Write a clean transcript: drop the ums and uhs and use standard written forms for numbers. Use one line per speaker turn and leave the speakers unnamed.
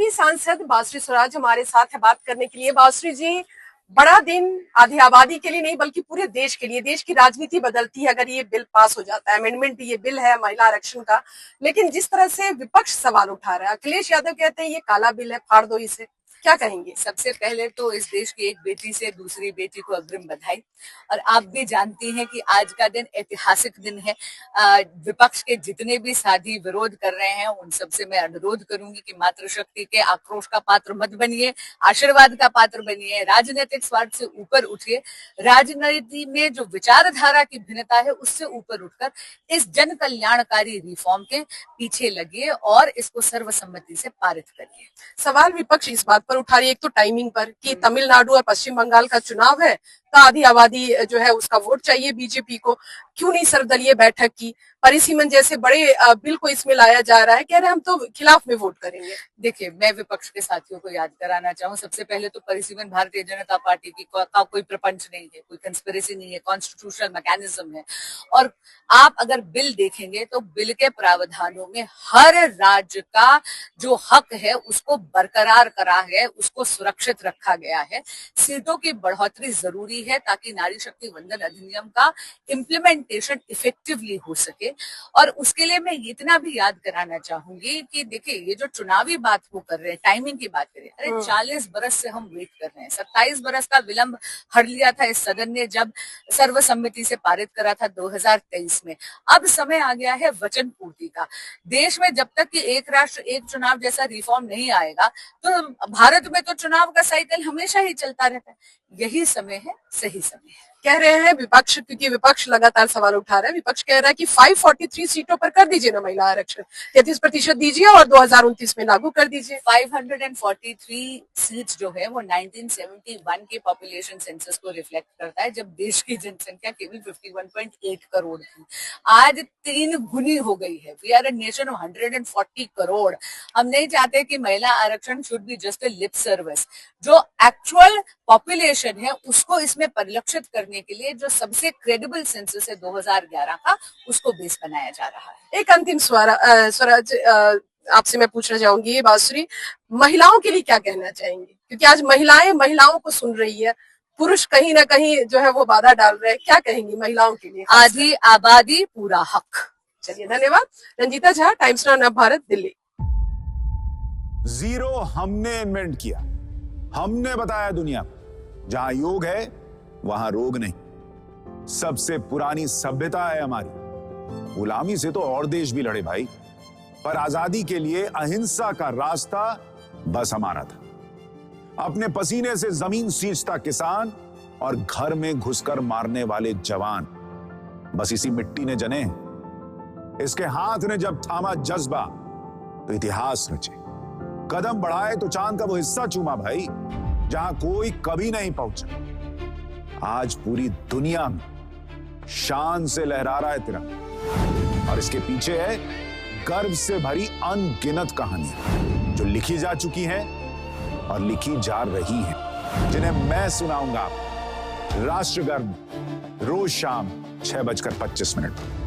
BJP सांसद बासुरी स्वराज हमारे साथ है बात करने के लिए। बासुरी जी, बड़ा दिन आधी आबादी के लिए नहीं बल्कि पूरे देश के लिए। देश की राजनीति बदलती है अगर ये बिल पास हो जाता है। अमेंडमेंट ये बिल है महिला आरक्षण का, लेकिन जिस तरह से विपक्ष सवाल उठा रहा है, अखिलेश यादव कहते हैं ये काला बिल है, फाड़ दो इसे, क्या कहेंगे?
सबसे पहले तो इस देश की एक बेटी से दूसरी बेटी को अग्रिम बधाई। और आप भी जानती हैं कि आज का दिन ऐतिहासिक दिन है। विपक्ष के जितने भी साथी विरोध कर रहे हैं उन सबसे मैं अनुरोध करूंगी कि मातृशक्ति के आक्रोश का पात्र मत बनिए, आशीर्वाद का पात्र बनिए, राजनीतिक स्वार्थ से ऊपर उठिए, राजनीति में जो विचारधारा की भिन्नता है उससे ऊपर उठकर इस जन कल्याणकारी रिफॉर्म के पीछे लगिए और इसको सर्वसम्मति से पारित करिए।
सवाल विपक्ष इस बात पर उठा रही है, एक तो टाइमिंग पर कि तमिलनाडु और पश्चिम बंगाल का चुनाव है तो आधी आबादी जो है उसका वोट चाहिए बीजेपी को, क्यों नहीं सर्वदलीय बैठक की? परिसीमन जैसे बड़े बिल को इसमें लाया जा रहा है, कह रहे हैं हम तो खिलाफ में वोट करेंगे।
देखिए, मैं विपक्ष के साथियों को याद कराना चाहूँ, सबसे पहले तो परिसीमन भारतीय जनता पार्टी की का कोई प्रपंच नहीं है, कोई कंस्पिरेसी नहीं है, कॉन्स्टिट्यूशनल मैकेनिज्म है। और आप अगर बिल देखेंगे तो बिल के प्रावधानों में हर राज्य का जो हक है उसको बरकरार करा है, उसको सुरक्षित रखा गया है। सीटों की बढ़ोतरी जरूरी है ताकि नारी शक्ति वंदन अधिनियम का इम्प्लीमेंटेशन इफेक्टिवली हो सके। और उसके लिए मैं इतना भी याद कराना चाहूंगी कि देखिए, ये जो चुनावी बात वो कर रहे हैं, टाइमिंग की बात कर रहे हैं, अरे 40 बरस से हम वेट कर रहे हैं। 27 बरस का विलंब हर लिया था इस सदन ने जब सर्वसम्मति से पारित करा था 2023 में। अब समय आ गया है वचन पूर्ति का। देश में जब तक कि एक राष्ट्र एक चुनाव जैसा रिफॉर्म नहीं आएगा तो भारत में तो चुनाव का साइकिल हमेशा ही चलता रहता है। यही समय है, सही समय है।
कह रहे हैं विपक्ष, क्योंकि विपक्ष लगातार सवाल उठा रहा है, विपक्ष कह रहा है कि 543 सीटों पर कर दीजिए ना महिला आरक्षण, 33% दीजिए और 2029 में लागू कर दीजिए।
543 सीट्स जो है वो 1971 के पॉपुलेशन सेंसस को रिफ्लेक्ट करता है, जब देश की जनसंख्या केवल 51.8 करोड़ थी। आज 3 गुनी हो गई है। We are a nation of 140 crore. हम नहीं चाहते कि महिला आरक्षण should be just a lip service. जो एक्चुअल पॉपुलेशन है उसको इसमें परिलक्षित करने के लिए जो सबसे क्रेडिबल सेंसस है 2011 का, उसको बेस बनाया जा रहा है।
एक अंतिम स्वराज आपसे मैं पूछना चाहूंगी, बासुरी, महिलाओं के लिए क्या कहना चाहेंगे? क्योंकि आज महिलाओं को सुन रही है, पुरुष कहीं ना कहीं जो है वो बाधा डाल रहे हैं, क्या कहेंगी महिलाओं के लिए?
आधी आबादी पूरा हक।
चलिए, धन्यवाद। रंजीता झा, टाइम्स नाउ नव भारत, दिल्ली।
जीरो हमने इन्वेंट किया, हमने बताया दुनिया को, जहां योग है वहां रोग नहीं। सबसे पुरानी सभ्यता है हमारी। गुलामी से तो और देश भी लड़े भाई, पर आजादी के लिए अहिंसा का रास्ता बस हमारा था। अपने पसीने से जमीन सींचता किसान और घर में घुसकर मारने वाले जवान, बस इसी मिट्टी ने जने। इसके हाथ ने जब थामा जज्बा तो इतिहास रचे। कदम बढ़ाए तो चांद का वो हिस्सा चूमा भाई, जहां कोई कभी नहीं पहुंचा। आज पूरी दुनिया में शान से लहरा रहा है तिरंगा, और इसके पीछे है गर्व से भरी अनगिनत कहानियां जो लिखी जा चुकी हैं और लिखी जा रही हैं, जिन्हें मैं सुनाऊंगा राष्ट्रगर्व रोज शाम 6:25 पर।